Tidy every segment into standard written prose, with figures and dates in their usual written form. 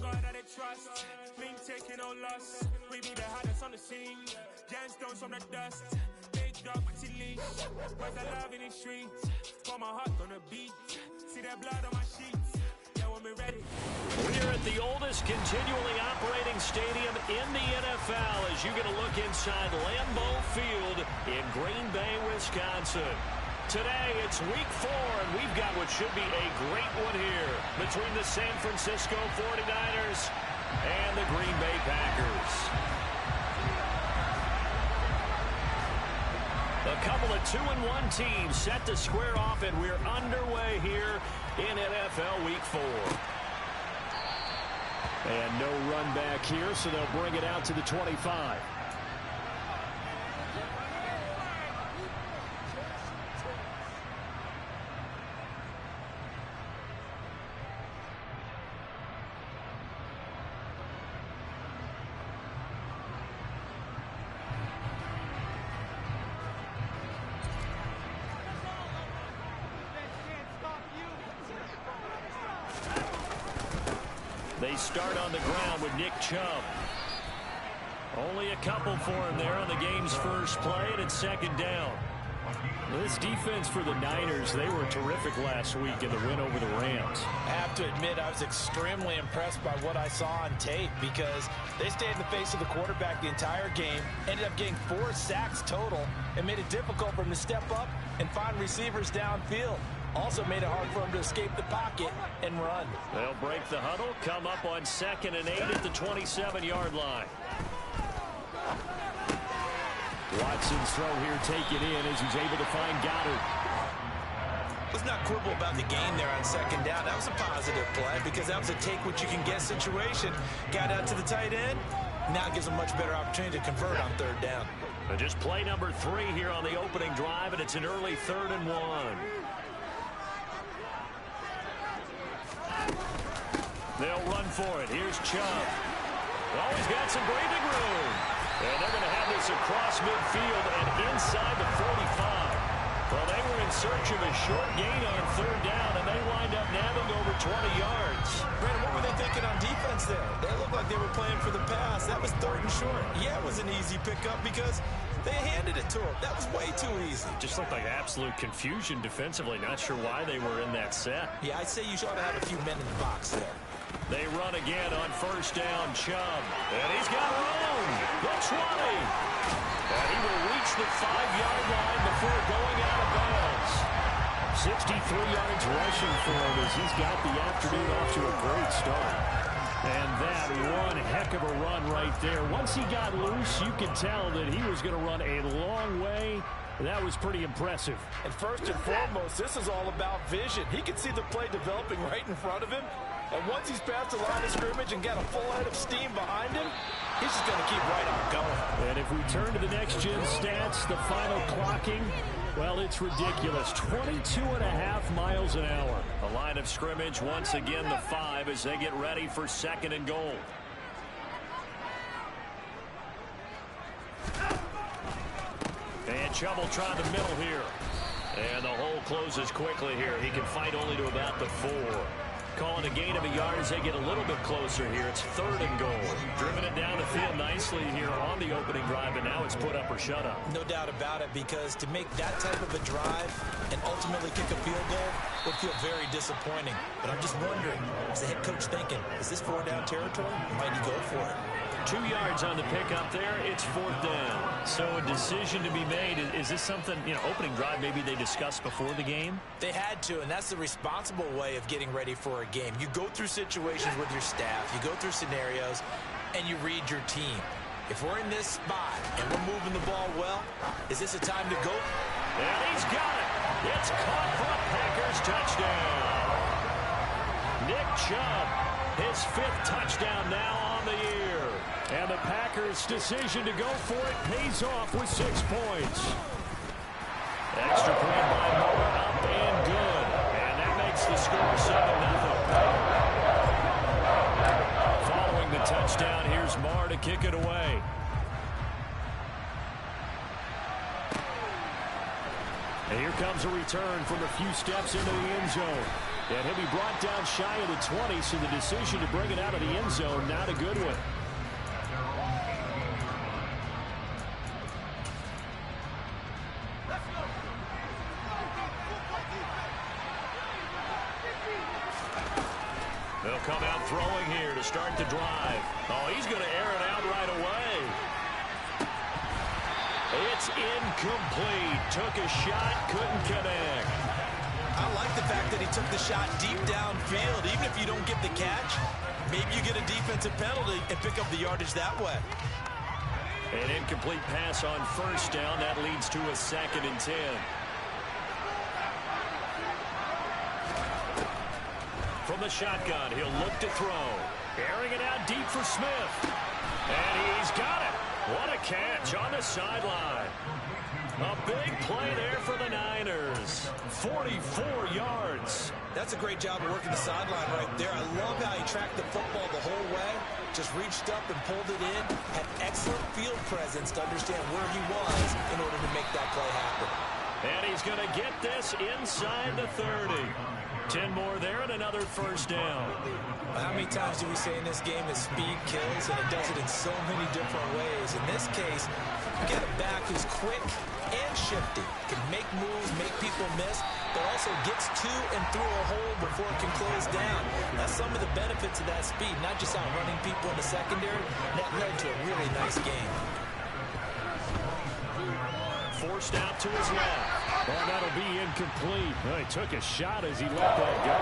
God that they trust. Been taking no loss. We be the hardest on the scene. Gemstones from the dust. Big dog, pretty leash. Where's the love in the streets? Pour my heart on the beat. See that blood on my sheets. Yeah, when we ready. We're at the oldest continually operating stadium in the NFL as you get a look inside Lambeau Field in Green Bay, Wisconsin. Today, it's week 4, and we've got what should be a great one here between the San Francisco 49ers and the Green Bay Packers. A couple of 2-1 teams set to square off, and we're underway here in NFL Week 4. And no run back here, so they'll bring it out to the 25. They start on the ground with Nick Chubb. Only a couple for him there on the game's first play, and it's second down. This defense for the Niners, they were terrific last week in the win over the Rams. I have to admit, I was extremely impressed by what I saw on tape because they stayed in the face of the quarterback the entire game, ended up getting 4 sacks total, and made it difficult for him to step up and find receivers downfield. Also made it hard for him to escape the pocket and run. They'll break the huddle, come up on 2nd and 8 at the 27-yard line. Watson's throw here taken in as he's able to find Goddard. Let's not quibble about the gain there on 2nd down. That was a positive play because that was a take-what-you-can-get situation. Got out to the tight end. Now gives a much better opportunity to convert on 3rd down. And just play number 3 here on the opening drive, and it's an early 3rd and 1. They'll run for it. Here's Chubb. Oh, he's got some breathing room. And they're going to have this across midfield and inside the 45. Well, they were in search of a short gain on 3rd down, and they wind up nabbing over 20 yards. Brandon, what were they thinking on defense there? They looked like they were playing for the pass. That was 3rd and short. Yeah, it was an easy pickup because they handed it to him. That was way too easy. Just looked like absolute confusion defensively. Not sure why they were in that set. Yeah, I'd say you ought to have a few men in the box there. They run again on 1st down, Chubb. And he's got room. The 20. And he will reach the 5-yard line before going out of bounds. 63 yards rushing for him as he's got the afternoon off to a great start. And that one heck of a run right there. Once he got loose, you could tell that he was going to run a long way. That was pretty impressive. And first and foremost, this is all about vision. He can see the play developing right in front of him. And once he's past the line of scrimmage and got a full head of steam behind him, he's just going to keep right on going. And if we turn to the next-gen stats, the final clocking, well, it's ridiculous. 22.5 miles an hour. The line of scrimmage, once again, the 5 as they get ready for 2nd and goal. And Chubb will try the middle here. And the hole closes quickly here. He can fight only to about the 4. Calling a gain of a yard as they get a little bit closer here. It's 3rd and goal. Driven it down the field nicely here on the opening drive, and now it's put up or shut up. No doubt about it, because to make that type of a drive and ultimately kick a field goal would feel very disappointing. But I'm just wondering, is the head coach thinking, is this 4-down territory? Might he go for it? 2 yards on the pickup there. It's 4th down. So a decision to be made. Is this something, opening drive maybe they discussed before the game? They had to, and that's the responsible way of getting ready for a game. You go through situations with your staff, you go through scenarios, and you read your team. If we're in this spot and we're moving the ball well, is this a time to go? And he's got it. It's caught for a Packers touchdown. Nick Chubb, his 5th touchdown now on the year. And the Packers' decision to go for it pays off with 6 points. Extra point by Moore, up and good. And that makes the score 7-0. Following the touchdown, here's Moore to kick it away. And here comes a return from a few steps into the end zone. And he'll be brought down shy of the 20, so the decision to bring it out of the end zone, not a good one. They'll come out throwing here to start the drive. Oh, he's going to air it out right away. It's incomplete. Took a shot, couldn't connect. I like the fact that he took the shot deep downfield. Even if you don't get the catch, maybe you get a defensive penalty and pick up the yardage that way. An incomplete pass on first down. That leads to a 2nd and 10. From the shotgun, he'll look to throw. Airing it out deep for Smith. And he's got it. What a catch on the sideline. A big play there for the Niners. 44 yards. That's a great job of working the sideline right there. I love how he tracked the football the whole way. Just reached up and pulled it in. Had excellent field presence to understand where he was in order to make that play happen. And he's going to get this inside the 30. 10 more there and another first down. How many times do we say in this game that speed kills, and it does it in so many different ways? In this case, you get a back who's quick and shifty, can make moves, make people miss, but also gets to and through a hole before it can close down. That's some of the benefits of that speed, not just outrunning people in the secondary. That led to a really nice game. Forced out to his left. Well, that'll be incomplete. Well, he took a shot as he let that go.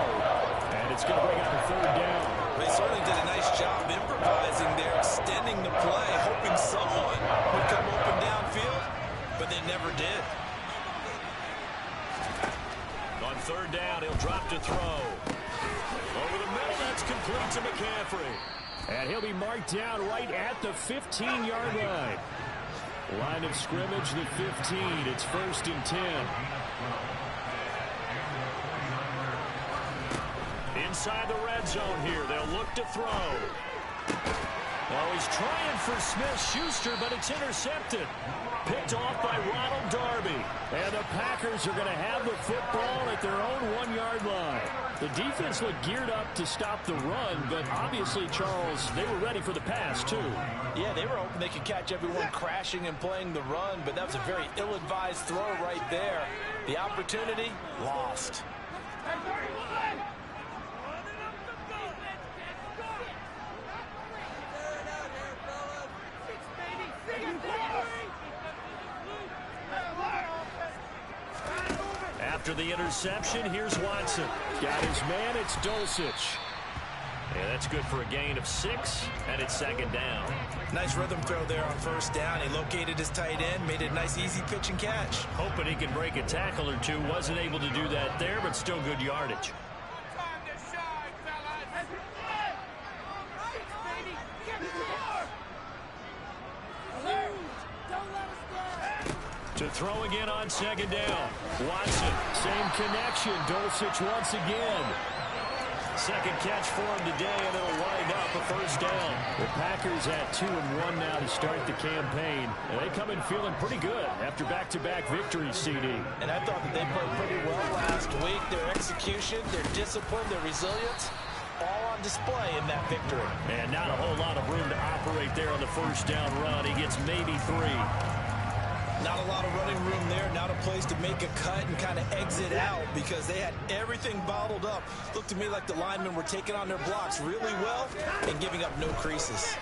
And it's going to bring up a 3rd down. They certainly did a nice job improvising there, extending the play, hoping someone would come open downfield, but they never did. On 3rd down, he'll drop to throw. Over the middle, that's complete to McCaffrey. And he'll be marked down right at the 15-yard line. Line of scrimmage, the 15. It's 1st and 10. Inside the red zone here. They'll look to throw. Oh, he's trying for Smith-Schuster, but it's intercepted. Picked off by Ronald Darby. And the Packers are going to have the football at their own 1-yard line. The defense looked geared up to stop the run, but obviously, Charles, they were ready for the pass, too. Yeah, they were hoping they could catch everyone crashing and playing the run, but that was a very ill-advised throw right there. The opportunity, lost. After the interception, here's Watson. Got his man, it's Dulcich. Yeah, that's good for a gain of 6, and it's 2nd down. Nice rhythm throw there on 1st down. He located his tight end, made it a nice, easy pitch and catch. Hoping he can break a tackle or two. Wasn't able to do that there, but still good yardage. To throw again on 2nd down. Watson, same connection. Dulcich once again. 2nd catch for him today, and it'll wind up a 1st down. The Packers at 2-1 now to start the campaign. And they come in feeling pretty good after back-to-back victories, CD. And I thought that they played pretty well last week. Their execution, their discipline, their resilience, all on display in that victory. And not a whole lot of room to operate there on the 1st down run. He gets maybe 3. Not a lot of running room there. Not a place to make a cut and kind of exit out because they had everything bottled up. Looked to me like the linemen were taking on their blocks really well and giving up no creases.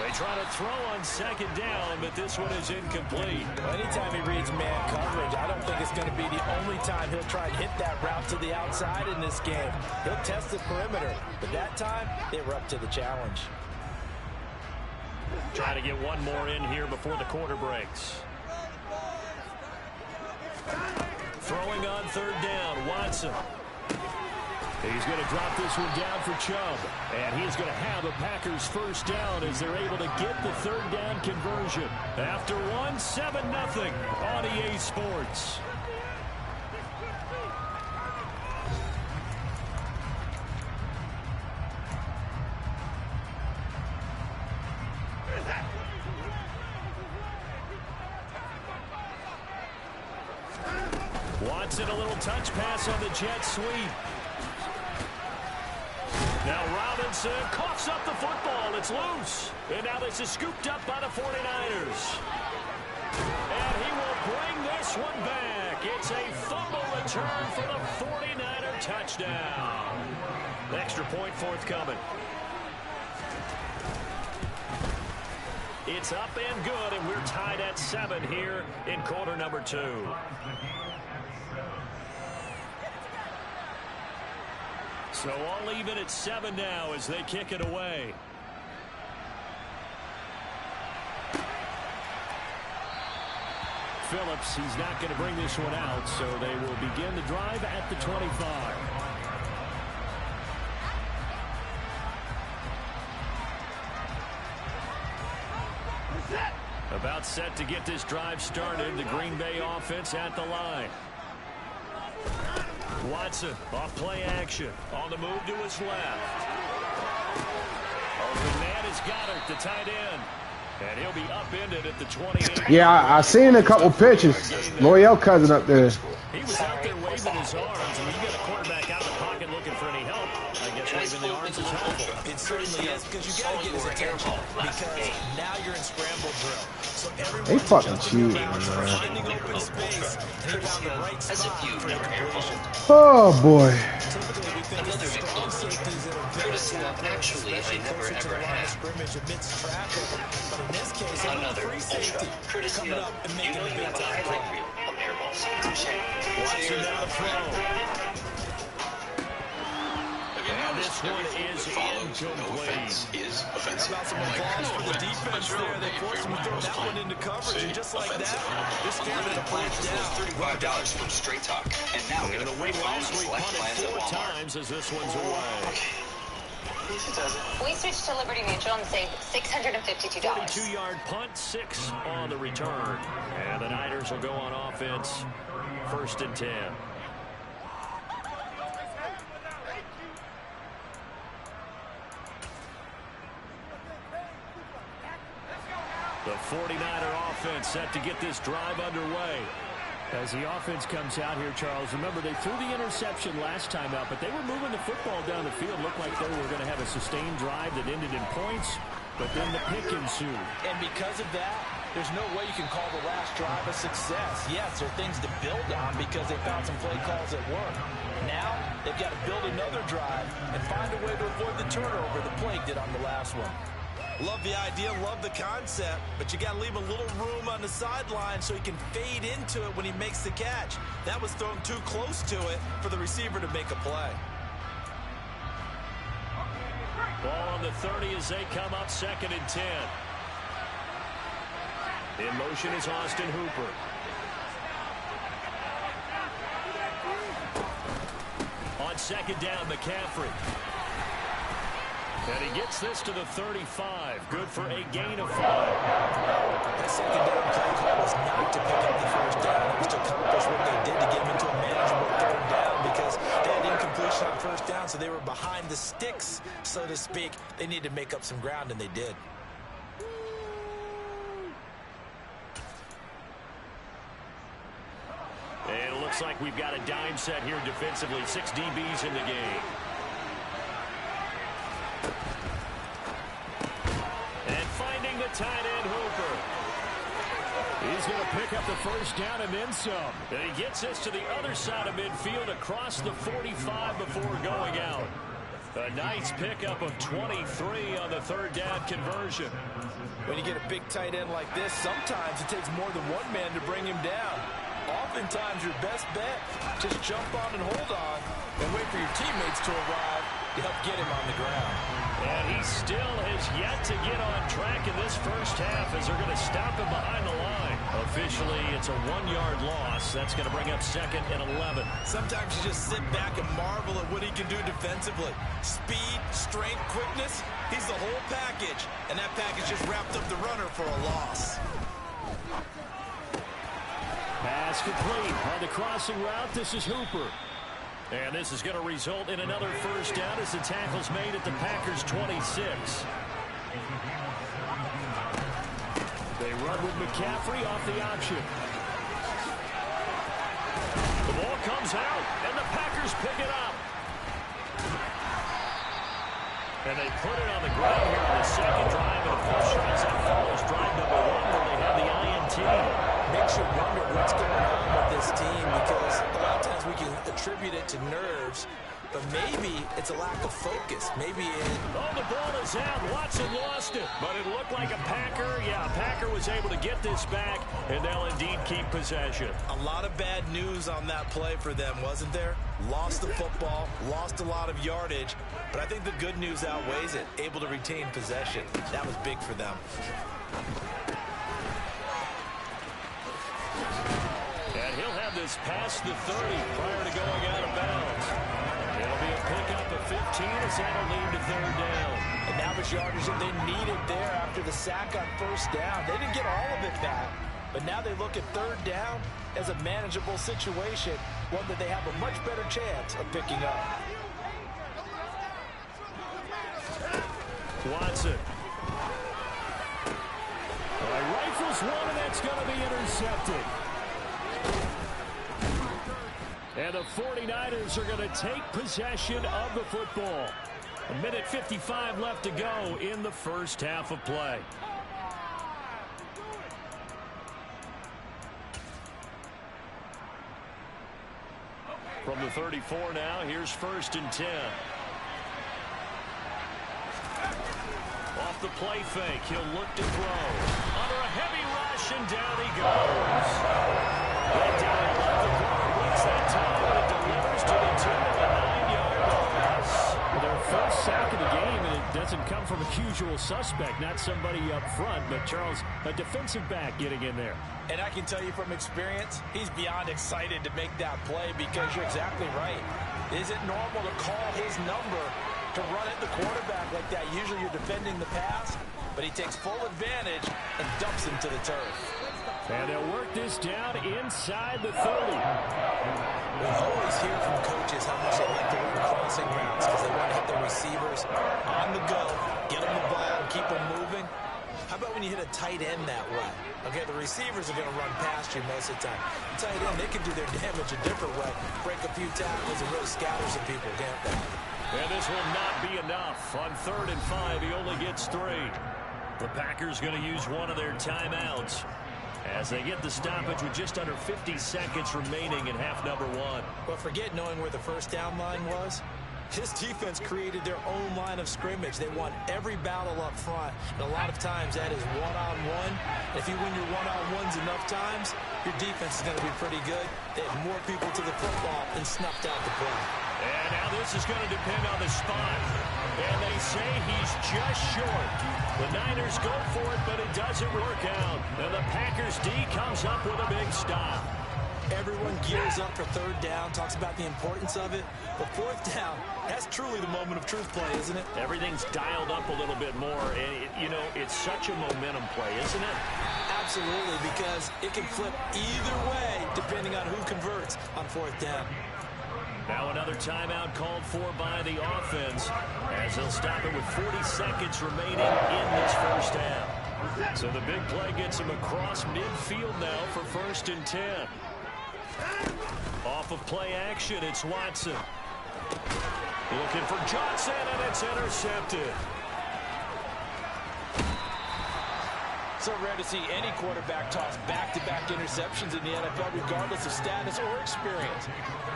They try to throw on 2nd down, but this one is incomplete. Well, anytime he reads man coverage, I don't think it's going to be the only time he'll try and hit that route to the outside in this game. He'll test the perimeter, but that time they were up to the challenge. Trying to get one more in here before the quarter breaks. Throwing on 3rd down, Watson. He's going to drop this one down for Chubb. And he's going to have a Packers 1st down as they're able to get the 3rd down conversion. After 7-0 on EA Sports. Watson, a little touch pass on the jet sweep. Now Robinson coughs up the football. It's loose. And now this is scooped up by the 49ers. And he will bring this one back. It's a fumble return for the 49er touchdown. Extra point forthcoming. It's up and good, and we're tied at 7 here in quarter number 2. So all even at 7 now as they kick it away. Phillips, he's not going to bring this one out, so they will begin the drive at the 25. About set to get this drive started. The Green Bay offense at the line. Watson off play action. On the move to his left. Open man is Goddard, the tight end. And he'll be upended at the 28. Yeah, I seen a couple pitches. L'Oreal cousin up there. He was out there waving his arms. And when you get a quarterback out of the pocket looking for any help, I guess waving the arms is helpful. It certainly is, because you got to get his attention, because now you're in scramble drill. So They fucking cheating, man. finding open space, and he found the right spot for the completion. Oh boy. Typically, we think of the strong safeties that are better to Actually, I never ever had scrimmage amidst traffic. But in this case, another free safety courtesy coming of, up and you making know a you big have a time highlight play. reel of airballs. Watson down the throw. And this one is incomplete. Is offensive. About some applause for the defense there. They forced him to throw that one into coverage, and just like that, this game is a first down. $35 from Straight Talk. And now get And a the free win phone last with week select punted plans at 4 Walmart. times as this one's away. We switched to Liberty Mutual and saved $652. 42-yard punt, 6 on the return. And the Niners will go on offense, 1st and 10. The 49er offense set to get this drive underway. As the offense comes out here, Charles, remember they threw the interception last time out, but they were moving the football down the field. Looked like they were going to have a sustained drive that ended in points, but then the pick ensued. And because of that, there's no way you can call the last drive a success. Yes, there are things to build on because they found some play calls that work. Now, they've got to build another drive and find a way to avoid the turnover the Plague did on the last one. Love the idea, love the concept, but you got to leave a little room on the sideline so he can fade into it when he makes the catch. That was thrown too close to it for the receiver to make a play. Ball on the 30 as they come up, 2nd and 10. In motion is Austin Hooper. On 2nd down, McCaffrey. And he gets this to the 35. Good for a gain of 5. That 2nd down play call was not to pick up the 1st down. It was to accomplish what they did to get him into a manageable 3rd down because they had incompletion on 1st down, so they were behind the sticks, so to speak. They needed to make up some ground, and they did. And it looks like we've got a dime set here defensively. 6 DBs in the game. And finding the tight end, Hooper. He's going to pick up the 1st down and then some. And he gets this to the other side of midfield across the 45 before going out. A nice pickup of 23 on the 3rd down conversion. When you get a big tight end like this, sometimes it takes more than one man to bring him down. Oftentimes, your best bet, just jump on and hold on and wait for your teammates to arrive to help get him on the ground. And he still has yet to get on track in this 1st half as they're going to stop him behind the line. Officially, it's a 1-yard loss. That's going to bring up 2nd and 11. Sometimes you just sit back and marvel at what he can do defensively. Speed, strength, quickness, he's the whole package. And that package just wrapped up the runner for a loss. Pass complete on the crossing route. This is Hooper. And this is going to result in another 1st down as the tackle's made at the Packers' 26. They run with McCaffrey off the option. The ball comes out, and the Packers pick it up. And they put it on the ground here on the second drive, and of course, that follows drive number 1 where they have the INT. Makes you wonder what's going on with this team, because a lot of times we can attribute it to nerves, but maybe it's a lack of focus. Maybe Oh, the ball is out. Watson lost it, but it looked like a Packer. Yeah, Packer was able to get this back, and they'll indeed keep possession. a lot of bad news on that play for them, wasn't there? Lost the football, lost a lot of yardage, but I think the good news outweighs it. Able to retain possession. That was big for them. And he'll have this past the 30 prior to going out of bounds. It'll be a pickup of 15 as that'll lead to third down. And that was yardage that they needed there after the sack on first down. They didn't get all of it back, but now they look at third down as a manageable situation, one that they have a much better chance of picking up. Watson. All right, rifles one, and that's going to be intercepted. And the 49ers are going to take possession of the football. 1:55 left to go in the first half of play. From the 34 now, here's 1st and 10. Off the play fake, he'll look to throw. Under a heavy rush, and down he goes. Right down the left, the corner wins that time, but it delivers to the 9-yard loss. Their first sack of the game, and it doesn't come from a usual suspect, not somebody up front, but Charles, a defensive back getting in there. And I can tell you from experience, he's beyond excited to make that play, because you're exactly right. Is it normal to call his number to run at the quarterback like that? Usually you're defending the pass, but he takes full advantage and dumps him to the turf. And they'll work this down inside the 30. We always hear from coaches how much they like to run crossing routes because they want to hit the receivers on the go, get them the ball, and keep them moving. How about when you hit a tight end that way? Okay, the receivers are going to run past you most of the time. The tight end, they can do their damage a different way, break a few tackles and really scatter some people, can't they? And this will not be enough. On 3rd and 5, he only gets 3. The Packers going to use one of their timeouts as they get the stoppage with just under 50 seconds remaining in half number 1. But forget knowing where the first down line was. This defense created their own line of scrimmage. They won every battle up front, and a lot of times that is one-on-one. If you win your one-on-ones enough times, your defense is going to be pretty good. They have more people to the football and snuffed out the play. And now this is going to depend on the spot. And they say he's just short. The Niners go for it, but it doesn't work out. And the Packers D comes up with a big stop. Everyone gears up for third down, talks about the importance of it. But fourth down, that's truly the moment of truth play, isn't it? Everything's dialed up a little bit more. And, it's such a momentum play, isn't it? Absolutely, because it can flip either way depending on who converts on fourth down. Now another timeout called for by the offense as they'll stop it with 40 seconds remaining in this first half. So the big play gets him across midfield now for 1st and 10. Off of play action, it's Watson. Looking for Johnson, and it's intercepted. So rare to see any quarterback toss back-to-back interceptions in the NFL, regardless of status or experience.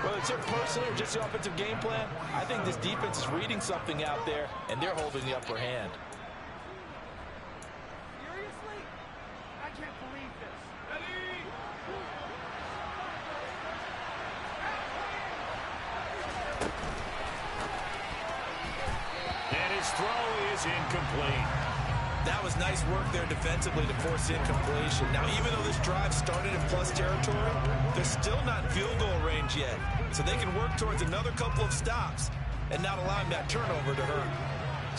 Whether it's their personal or just the offensive game plan, I think this defense is reading something out there, and they're holding the upper hand. Seriously? I can't believe this. Ready? And his throw is incomplete. That was nice work there defensively to force incompletion. Now, even though this drive started in plus territory, they're still not in field goal range yet. So they can work towards another couple of stops and not allowing that turnover to hurt.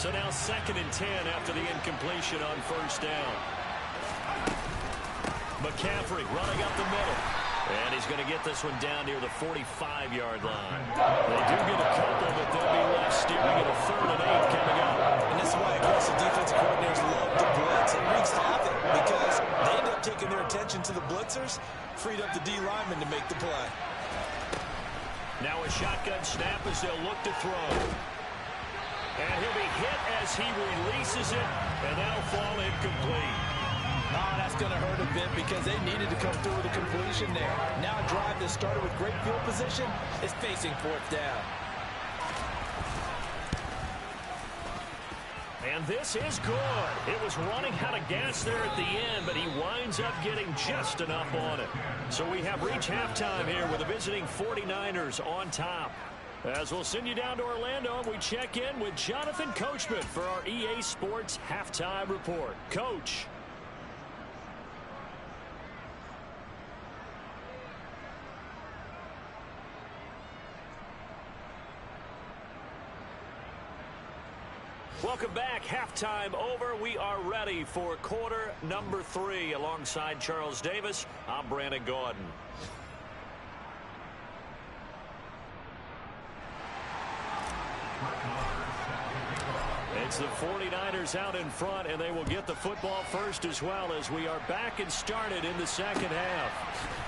So now 2nd and 10 after the incompletion on first down. McCaffrey running up the middle. And he's going to get this one down near the 45-yard line. They do get a couple, but they'll be left steering at a 3rd and 8 coming up. And this is why aggressive defensive coordinators love to blitz. It wreaks havoc because they end up taking their attention to the blitzers, freed up the D lineman to make the play. Now a shotgun snap as they'll look to throw. And he'll be hit as he releases it, and that'll fall incomplete. Oh, that's going to hurt a bit because they needed to come through with a completion there. Now a drive that started with great field position is facing fourth down. And this is good. It was running out of gas there at the end, but he winds up getting just enough on it. So we have reached halftime here with the visiting 49ers on top. As we'll send you down to Orlando, we check in with Jonathan Coachman for our EA Sports Halftime Report. Coach. Welcome back. Halftime over. We are ready for quarter number 3. Alongside Charles Davis, I'm Brandon Gaudin. It's the 49ers out in front, and they will get the football first as well as we are back and started in the second half.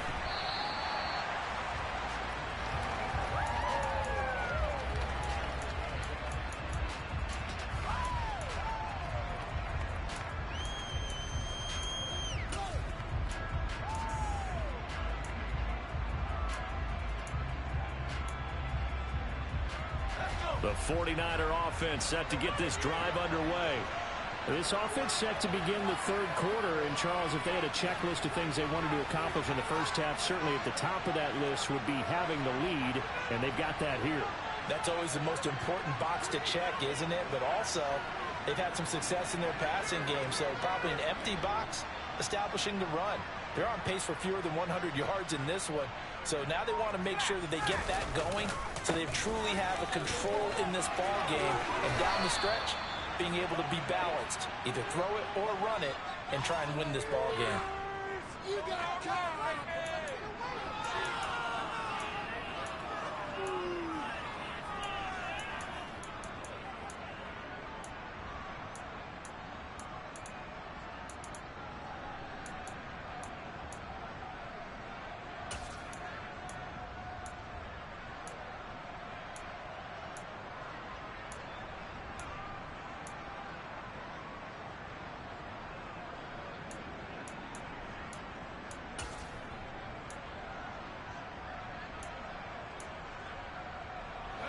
The 49er offense set to get this drive underway. This offense set to begin the third quarter. And, Charles, if they had a checklist of things they wanted to accomplish in the first half, certainly at the top of that list would be having the lead, and they've got that here. That's always the most important box to check, isn't it? But also, they've had some success in their passing game, so probably an empty box establishing the run. They're on pace for fewer than 100 yards in this one. So now they want to make sure that they get that going so they truly have a control in this ball game. And down the stretch, being able to be balanced. Either throw it or run it and try and win this ball game.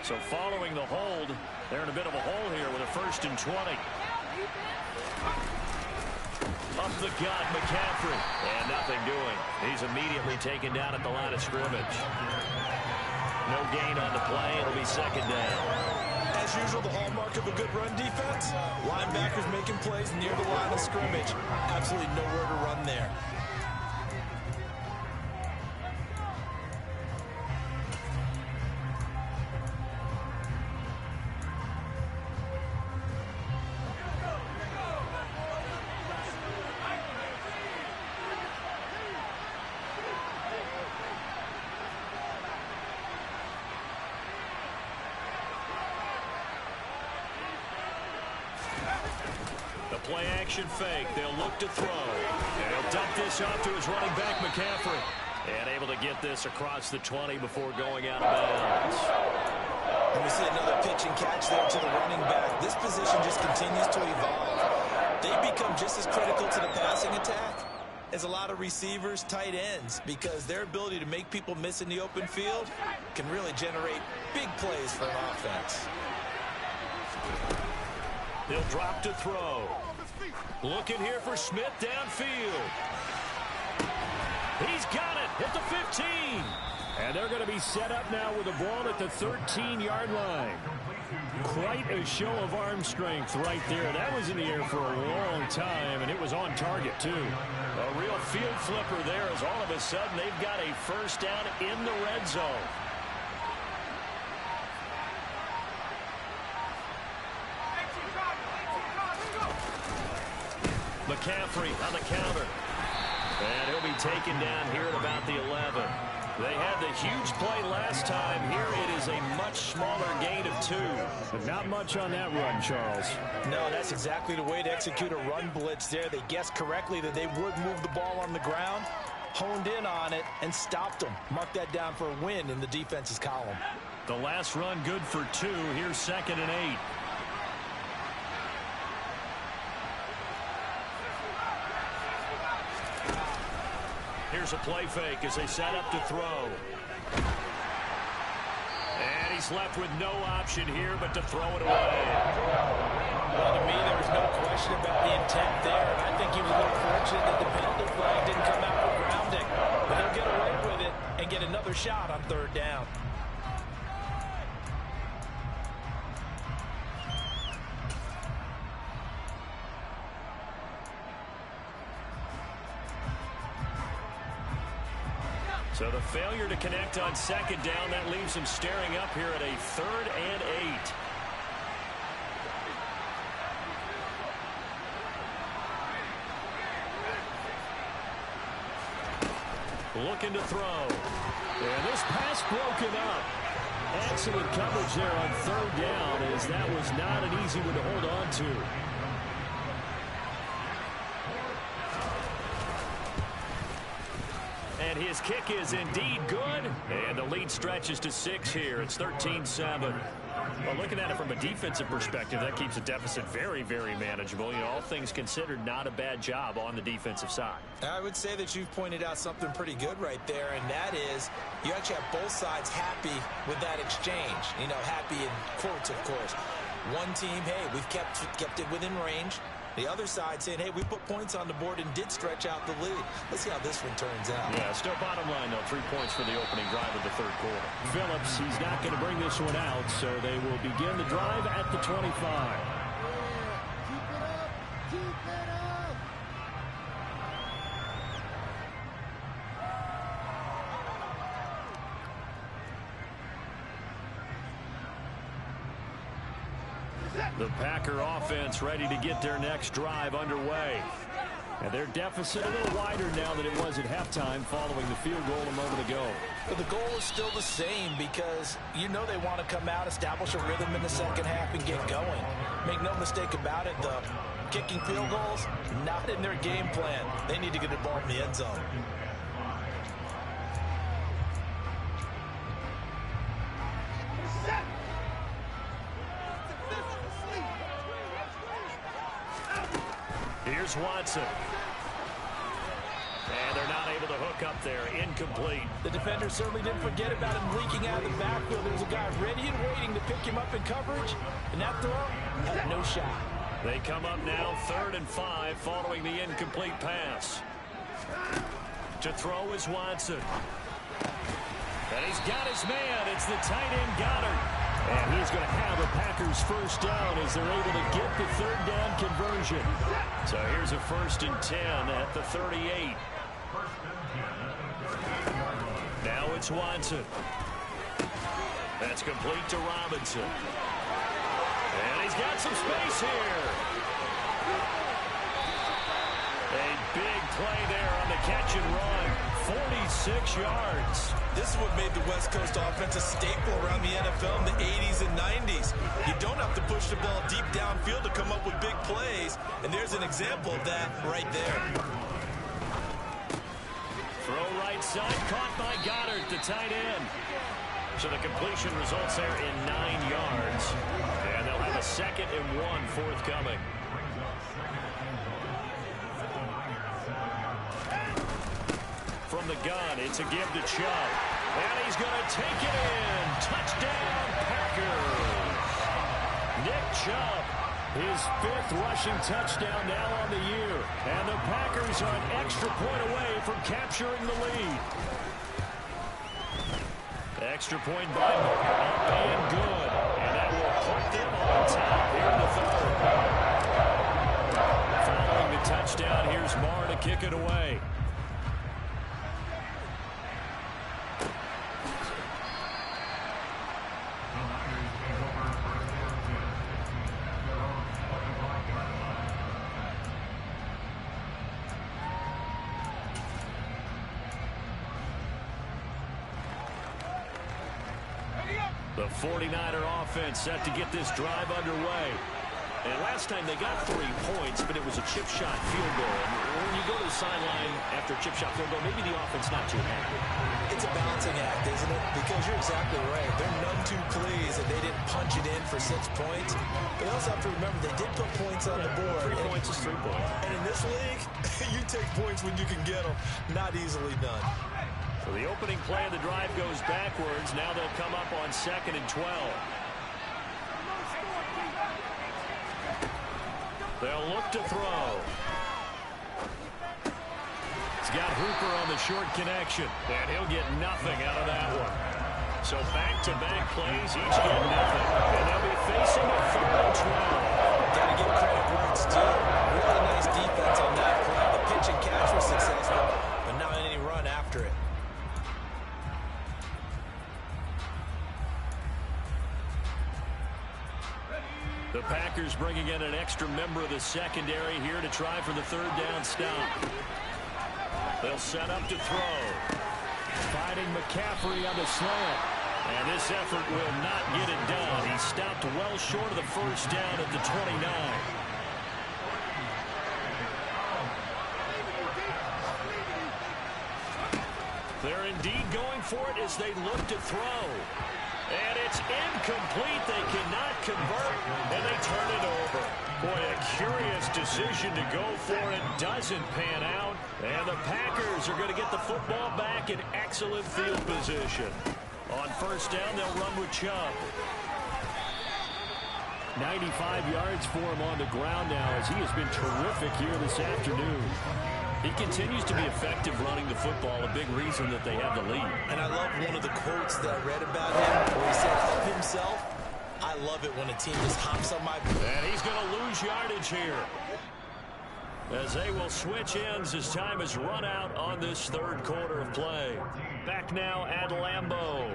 So following the hold, they're in a bit of a hole here with a 1st and 20. Up the gut, McCaffrey. And nothing doing. He's immediately taken down at the line of scrimmage. No gain on the play. It'll be second down. As usual, the hallmark of a good run defense, linebackers making plays near the line of scrimmage. Absolutely nowhere to run there. Play action fake. They'll look to throw. And he'll dump this off to his running back, McCaffrey. And able to get this across the 20 before going out of bounds. And we see another pitch and catch there to the running back. This position just continues to evolve. They become just as critical to the passing attack as a lot of receivers, tight ends, because their ability to make people miss in the open field can really generate big plays for an offense. He'll drop to throw. Looking here for Smith downfield. He's got it at the 15. And they're going to be set up now with the ball at the 13-yard line. Quite a show of arm strength right there. That was in the air for a long time, and it was on target, too. A real field flipper there as all of a sudden they've got a first down in the red zone. McCaffrey on the counter. And he'll be taken down here at about the 11. They had the huge play last time. Here it is a much smaller gain of 2. But not much on that run, Charles. No, that's exactly the way to execute a run blitz there. They guessed correctly that they would move the ball on the ground. honed in on it and stopped them. Mark that down for a win in the defense's column. The last run good for 2. Here's 2nd and 8. Here's a play fake as they set up to throw. And he's left with no option here but to throw it away. Well, to me, there was no question about the intent there, and I think he was a little fortunate that the penalty flag didn't come out for grounding. But they'll get away with it and get another shot on 3rd down. So the failure to connect on 2nd down, that leaves him staring up here at a 3rd and 8. Looking to throw. And this pass broken up. Excellent coverage there on 3rd down, as that was not an easy one to hold on to. And his kick is indeed good. And the lead stretches to 6 here. It's 13-7. Well, looking at it from a defensive perspective, that keeps the deficit very, very manageable. You know, all things considered, not a bad job on the defensive side. I would say that you've pointed out something pretty good right there, and that is you actually have both sides happy with that exchange. You know, happy in quotes, of course. One team, hey, we've kept it within range. The other side saying, hey, we put points on the board and did stretch out the lead. Let's see how this one turns out. Yeah, still bottom line, though. 3 points for the opening drive of the 3rd quarter. Phillips, he's not going to bring this one out, so they will begin the drive at the 25. Keep it up! The Packer offense ready to get their next drive underway. And their deficit a little wider now than it was at halftime following the field goal a moment ago. But the goal is still the same because you know they want to come out, establish a rhythm in the 2nd half, and get going. Make no mistake about it, though. Kicking field goals, not in their game plan. They need to get the ball in the end zone. Here's Watson. And they're not able to hook up there. Incomplete. The defender certainly didn't forget about him leaking out of the backfield. There's a guy ready and waiting to pick him up in coverage. And that throw had no shot. They come up now 3rd and 5 following the incomplete pass. To throw is Watson. And he's got his man. It's the tight end Goddard. And he's going to have a Packers 1st down as they're able to get the 3rd down conversion. So here's a 1st and 10 at the 38. Now it's Watson. That's complete to Robinson. And he's got some space here. A big play there on the catch and run. 46 yards. This is what made the West Coast offense a staple around the NFL in the 80s and 90s. You don't have to push the ball deep downfield to come up with big plays, and there's an example of that right there. Throw right side, caught by Goddard, the tight end. So the completion results there in 9 yards, and they'll have a 2nd and 1 forthcoming. From the gun, it's a give to Chubb. And he's going to take it in. Touchdown, Packers. Nick Chubb, his 5th rushing touchdown now on the year. And the Packers are an extra point away from capturing the lead. Extra point by Moore, up and good. And that will put them on top here in the 3rd. Following the touchdown, here's Moore to kick it away. The 49er offense set to get this drive underway. And last time they got 3 points, but it was a chip shot field goal. And when you go to the sideline after a chip shot field goal, maybe the offense not too happy. It's a balancing act, isn't it? Because you're exactly right. They're none too pleased that they didn't punch it in for 6 points. But you also have to remember they did put points on the board. 3 points is 3 points. And in this league, you take points when you can get them. Not easily done. So the opening play of the drive goes backwards. Now they'll come up on 2nd and 12. They'll look to throw. He's got Hooper on the short connection, and he'll get nothing out of that one. So back-to-back plays, each get nothing. And they'll be facing a 3rd and 12. Got to give credit where it's due. Really nice defense on that play. The pitch and catch was successful, but not any run after it. The Packers bringing in an extra member of the secondary here to try for the 3rd down stop. They'll set up to throw. Finding McCaffrey on the slant. And this effort will not get it done. He stopped well short of the 1st down at the 29. They're indeed going for it as they look to throw. And it's incomplete. They cannot convert, and they turn it over. Boy, a curious decision to go for it. Doesn't pan out. And the Packers are going to get the football back in excellent field position. On 1st down, they'll run with Chubb. 95 yards for him on the ground now as he has been terrific here this afternoon. He continues to be effective running the football, a big reason that they have the lead. And I love one of the quotes that I read about him where he said, "Help himself." I love it when a team just hops on my... And he's going to lose yardage here, as they will switch ends as time is run out on this 3rd quarter of play. Back now at Lambeau.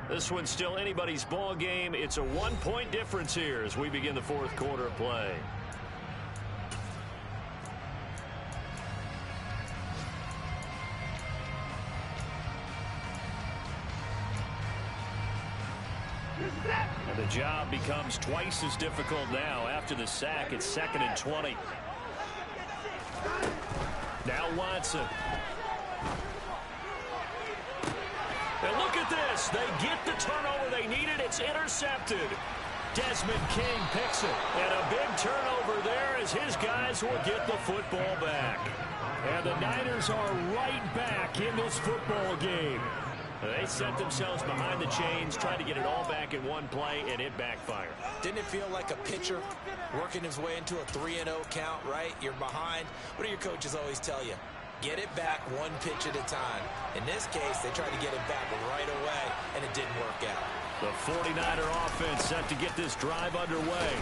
This one's still anybody's ball game. It's a 1-point difference here as we begin the 4th quarter of play. And the job becomes twice as difficult now after the sack. It's 2nd and 20. Now Watson. And look at this. They get the turnover they needed. It's intercepted. Desmond King picks it. And a big turnover there as his guys will get the football back. And the Niners are right back in this football game. They set themselves behind the chains, trying to get it all back in one play, and it backfired. Didn't it feel like a pitcher working his way into a 3-0 count, right? You're behind. What do your coaches always tell you? Get it back one pitch at a time. In this case, they tried to get it back right away, and it didn't work out. The 49er offense set to get this drive underway.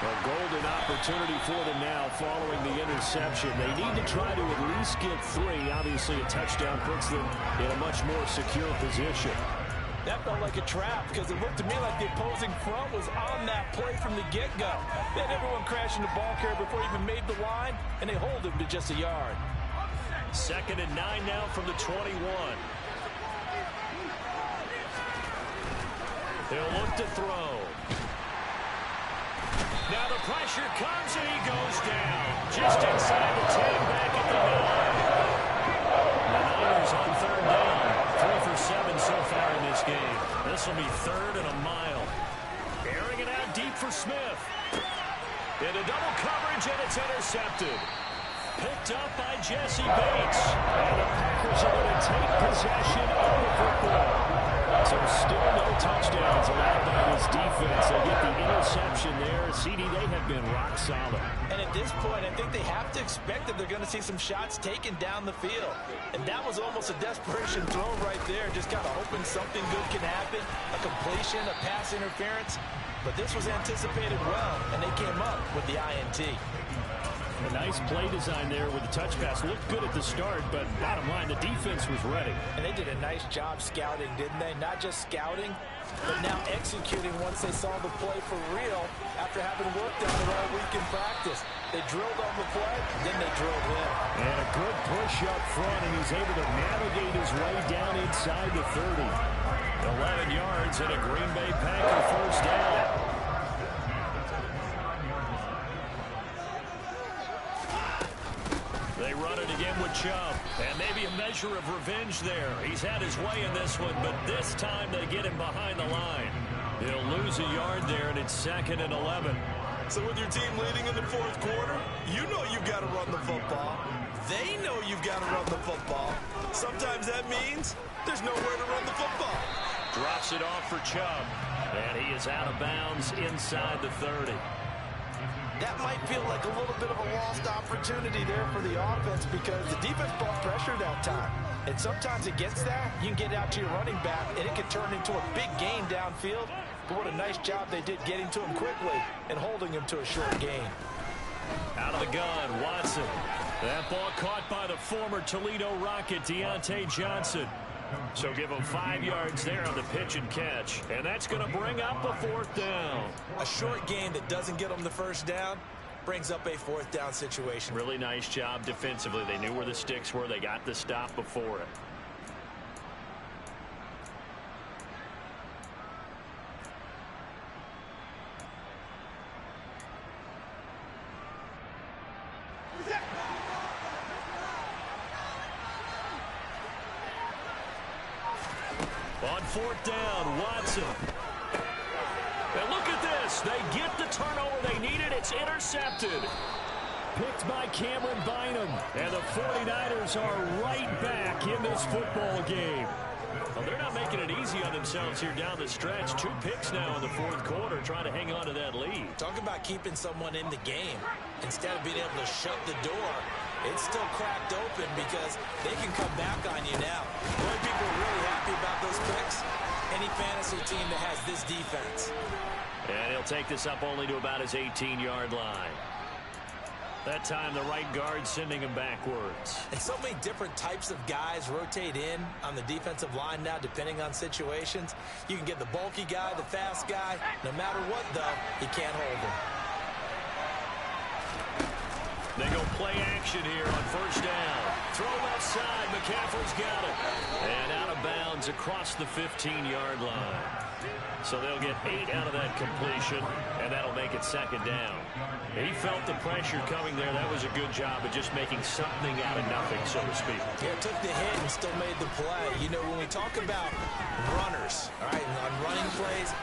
A golden opportunity for them now following the interception. They need to try to at least get 3. Obviously, a touchdown puts them in a much more secure position. That felt like a trap because it looked to me like the opposing front was on that play from the get-go. They had everyone crashing the ball carrier before he even made the line, and they hold him to just a yard. 2nd and 9 now from the 21. They'll look to throw. Now the pressure comes and he goes down. Just inside the 10, back at the 9. The Niners on 3rd down. 3 for 7 so far in this game. This will be 3rd and a mile. Airing it out deep for Smith. Into double coverage and it's intercepted. Picked up by Jesse Bates. And the Packers are going to take possession of the football. So still no touchdowns allowed by this defense. They get the interception there. CD, they have been rock solid. And at this point, I think they have to expect that they're going to see some shots taken down the field. And that was almost a desperation throw right there. Just kind of hoping something good can happen. A completion, a pass interference. But this was anticipated well, and they came up with the INT. A nice play design there with the touch pass. Looked good at the start, but bottom line, the defense was ready. And they did a nice job scouting, didn't they? Not just scouting, but now executing once they saw the play for real after having worked on it all week in practice. They drilled on the play, then they drilled in. And a good push up front, and he's able to navigate his way down inside the 30. 11 yards and a Green Bay Packer 1st down. run it again with Chubb. And maybe a measure of revenge there. He's had his way in this one, but this time they get him behind the line. He'll lose a yard there, and it's 2nd and 11. So with your team leading in the fourth quarter, you know you've got to run the football. They know you've got to run the football. Sometimes that means there's nowhere to run the football. Drops it off for Chubb, and he is out of bounds inside the 30. That might feel like a little bit of a lost opportunity there for the offense because the defense brought pressure that time. And sometimes against that, you can get out to your running back, and it can turn into a big gain downfield. But what a nice job they did getting to him quickly and holding him to a short gain. Out of the gun, Watson. That ball caught by the former Toledo Rocket, Deontay Johnson. So give him 5 yards there on the pitch and catch. And that's going to bring up a 4th down. A short gain that doesn't get them the first down brings up a 4th down situation. Really nice job defensively. They knew where the sticks were. They got the stop before it. On 4th down, Watson. And look at this. They get the turnover they needed. It's intercepted. Picked by Cameron Bynum. And the 49ers are right back in this football game. Well, they're not making it easy on themselves here down the stretch. 2 picks now in the fourth quarter, trying to hang on to that lead. Talk about keeping someone in the game. Instead of being able to shut the door, it's still cracked open because they can come back on you now. The only people are really happy about those picks, any fantasy team that has this defense. And he'll take this up only to about his 18-yard line. That time, the right guard sending him backwards. And so many different types of guys rotate in on the defensive line now, depending on situations. You can get the bulky guy, the fast guy. No matter what, though, you can't hold him. They go play action here on 1st down. Throw left side. McCaffrey's got it. And out of bounds across the 15-yard line. So they'll get 8 out of that completion, and that'll make it 2nd down. He felt the pressure coming there. That was a good job of just making something out of nothing, so to speak. Yeah, took the hit and still made the play. You know, when we talk about runners, all right, on running plays,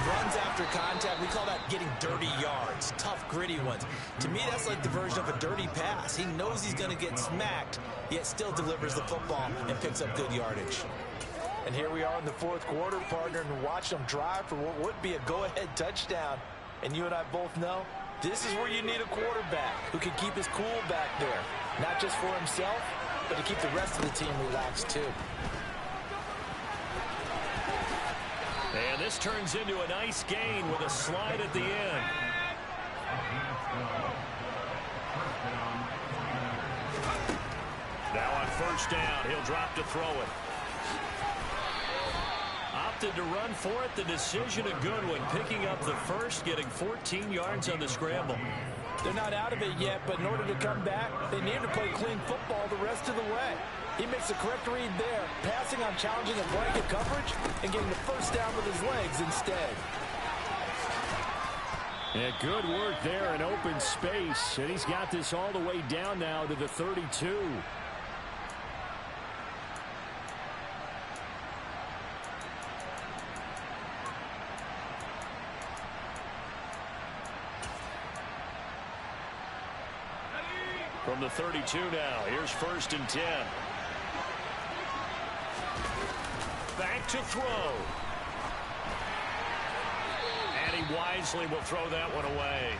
runs after contact, we call that getting dirty yards, tough, gritty ones. To me, that's like the version of a dirty pass. He knows he's going to get smacked, yet still delivers the football and picks up good yardage. And here we are in the fourth quarter, partner, and watch them drive for what would be a go-ahead touchdown. And you and I both know this is where you need a quarterback who can keep his cool back there. Not just for himself, but to keep the rest of the team relaxed too. And this turns into a nice gain with a slide at the end. Now on 1st down, he'll drop to throw it. Opted to run for it. The decision a good one. Picking up the first, getting 14 yards on the scramble. They're not out of it yet, but in order to come back, they need to play clean football the rest of the way. He makes the correct read there, passing on challenging a blanket coverage and getting the 1st down with his legs instead. Yeah, good work there in open space. And he's got this all the way down now to the 32. From the 32 now, here's 1st and 10. Back to throw. And he wisely will throw that one away.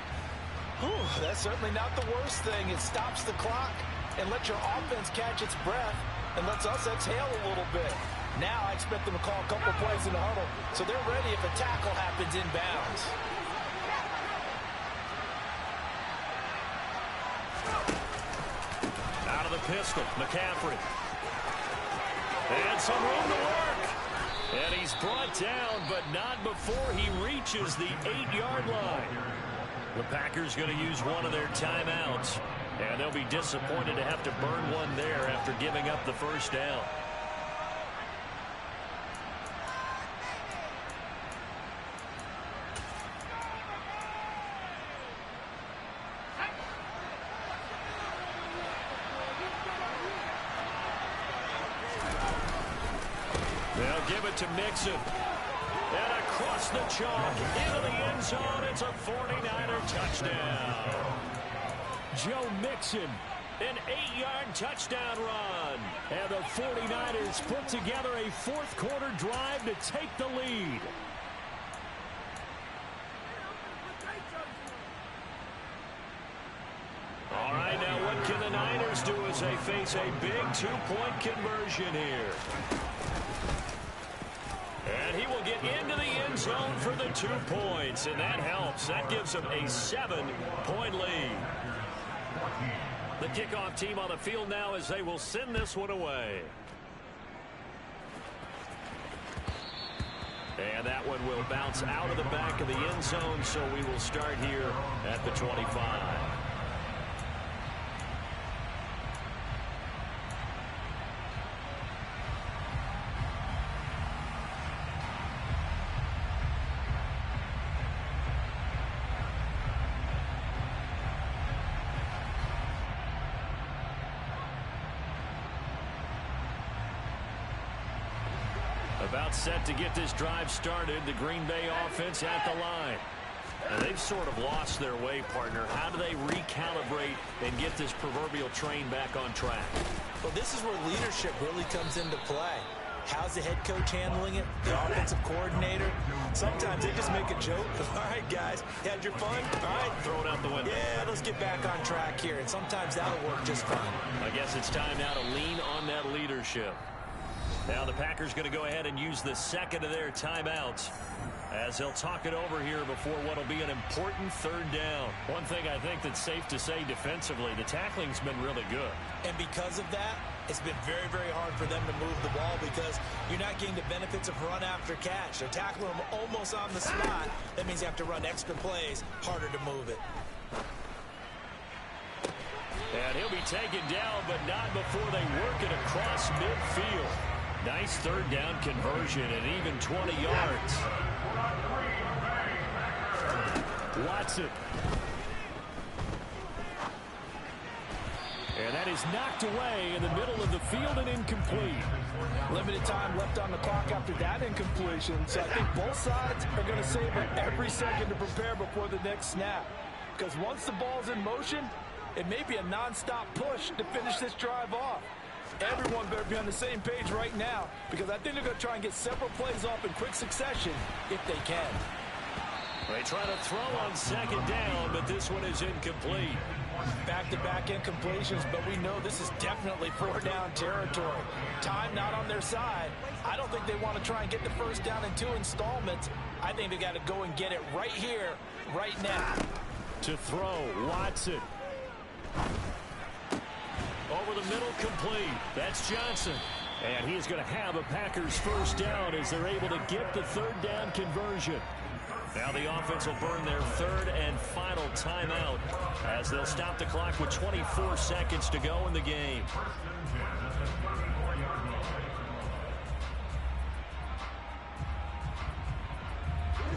Whew, that's certainly not the worst thing. It stops the clock and lets your offense catch its breath and lets us exhale a little bit. Now I expect them to call a couple plays in the huddle so they're ready if a tackle happens inbounds. Out of the pistol, McCaffrey. And some room to work. And he's brought down, but not before he reaches the 8-yard line. The Packers going to use one of their timeouts. And they'll be disappointed to have to burn one there after giving up the 1st down. They'll give it to Mixon. And across the chalk, into the end zone, it's a 49er touchdown. Joe Mixon, an 8-yard touchdown run. And the 49ers put together a fourth-quarter drive to take the lead. All right, now what can the Niners do as they face a big two-point conversion here? And he will get into the end zone for the 2 points, and that helps. That gives them a 7-point lead. The kickoff team on the field now as they will send this one away. And that one will bounce out of the back of the end zone, so we will start here at the 25. About set to get this drive started. The Green Bay offense at the line. And they've sort of lost their way, partner. How do they recalibrate and get this proverbial train back on track? Well, this is where leadership really comes into play. How's the head coach handling it? The offensive coordinator? Sometimes they just make a joke. All right, guys, you had your fun? All right. Throw it out the window. Yeah, let's get back on track here. And sometimes that'll work just fine. I guess it's time now to lean on that leadership. Now the Packers going to go ahead and use the second of their timeouts as they'll talk it over here before what will be an important third down. One thing I think that's safe to say defensively, the tackling's been really good. And because of that, it's been very, very hard for them to move the ball because you're not getting the benefits of run after catch. They're tackling them almost on the spot. That means you have to run extra plays, harder to move it. And he'll be taken down, but not before they work it across midfield. Nice third down conversion and even 20 yards. Watson. And that is knocked away in the middle of the field and incomplete. Limited time left on the clock after that incompletion, so I think both sides are going to savor every second to prepare before the next snap. Because once the ball's in motion, it may be a non-stop push to finish this drive off. Everyone better be on the same page right now because I think they're going to try and get several plays off in quick succession if they can. They try to throw on second down, but this one is incomplete. Back-to-back incompletions, but we know this is definitely four-down territory. Time not on their side. I don't think they want to try and get the first down in 2 installments. I think they got to go and get it right here, right now. To throw, Watson. Over the middle, complete. That's Johnson. And he's going to have a Packers first down as they're able to get the third down conversion. Now the offense will burn their third and final timeout as they'll stop the clock with 24 seconds to go in the game.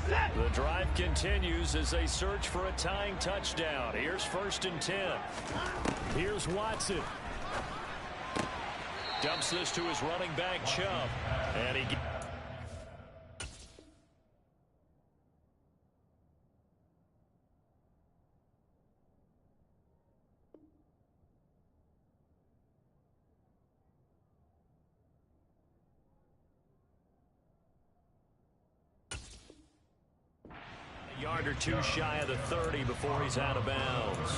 The drive continues as they search for a tying touchdown. Here's 1st and 10. Here's Watson. Dumps this to his running back, Chubb. And he... yard or two shy of the 30 before he's out of bounds.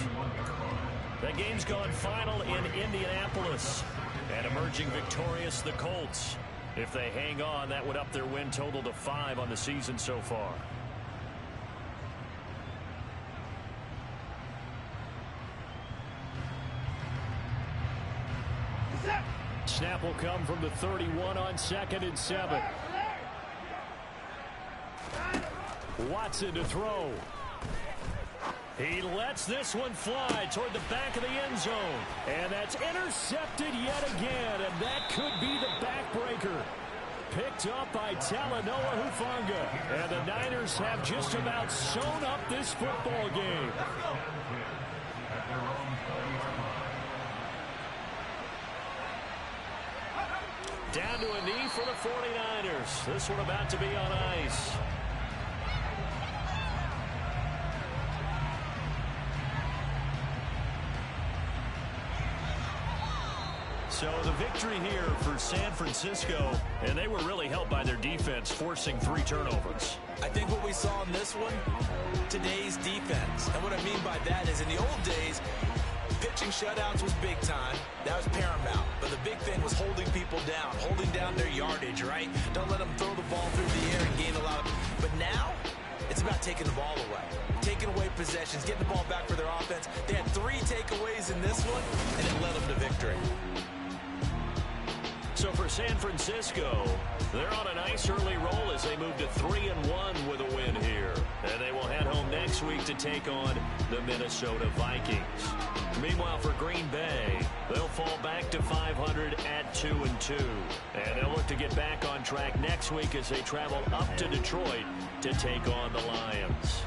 The game's gone final in Indianapolis. And emerging victorious, the Colts. If they hang on, that would up their win total to 5 on the season so far. Snap will come from the 31 on 2nd and 7. Watson to throw. He lets this one fly toward the back of the end zone. And that's intercepted yet again. And that could be the backbreaker. Picked up by Talanoa Hufanga. And the Niners have just about sewn up this football game. Down to a knee for the 49ers. This one about to be on ice. So the victory here for San Francisco, and they were really helped by their defense, forcing 3 turnovers. I think what we saw in this one, today's defense. And what I mean by that is in the old days, pitching shutouts was big time. That was paramount. But the big thing was holding people down, holding down their yardage, right? Don't let them throw the ball through the air and gain a lot of... But now, it's about taking the ball away. Taking away possessions, getting the ball back for their offense. They had 3 takeaways in this one, and it led them to victory. So for San Francisco, they're on a nice early roll as they move to 3-1 with a win here. And they will head home next week to take on the Minnesota Vikings. Meanwhile, for Green Bay, they'll fall back to 500 at 2-2. And they'll look to get back on track next week as they travel up to Detroit to take on the Lions.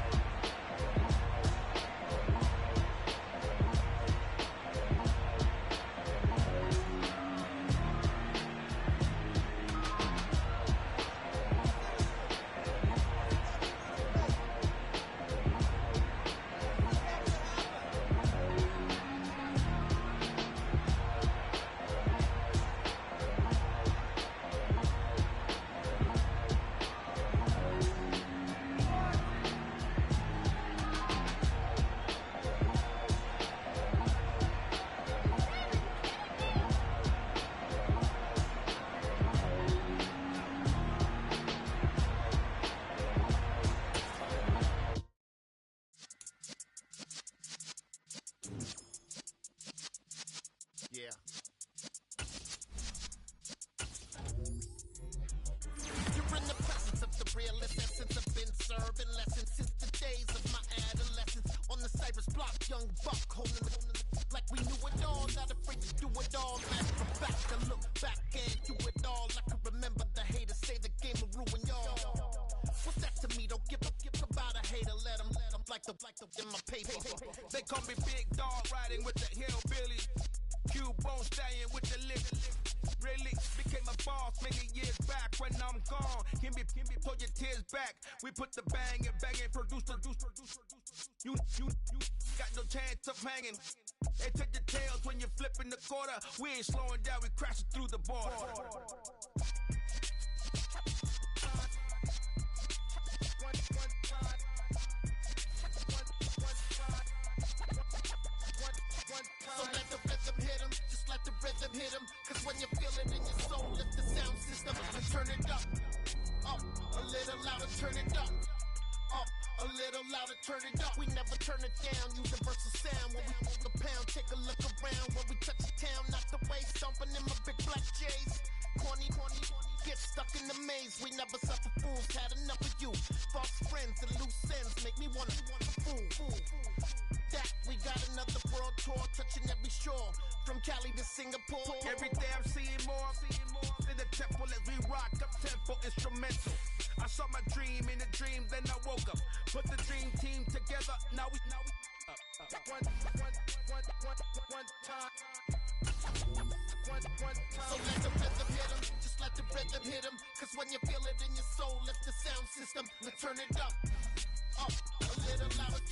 They call me Big Dog, riding with the hillbillies. Q-Bone staying with the lick. Really became a boss many years back. When I'm gone, can be pull your tears back. We put the bang and produce. You got no chance of hanging. They take the tails when you're flipping the quarter. We ain't slowing down, we crashing through the border. So let the rhythm hit him, just let the rhythm hit him. Cause when you feel it in your soul, lift the sound system and turn it up. Up, a little louder, turn it up. Up, a little louder, turn it up. We never turn it down, universal sound. When we move the pound, take a look around. When we touch the town, not the way, stomping in my big black J's. Corny, get stuck in the maze. We never suffer fools, had enough of you. False friends and loose ends make me wanna fool. That we got another world tour, touching every shore, from Cali to Singapore. Every day I'm seeing more in the temple as we rock up tempo instrumental. I saw my dream in a dream, then I woke up. Put the dream team together, now we one time. So let the rhythm hit him, just let the rhythm hit him. Cause when you feel it in your soul, lift the sound system and turn it up. Up, a little louder.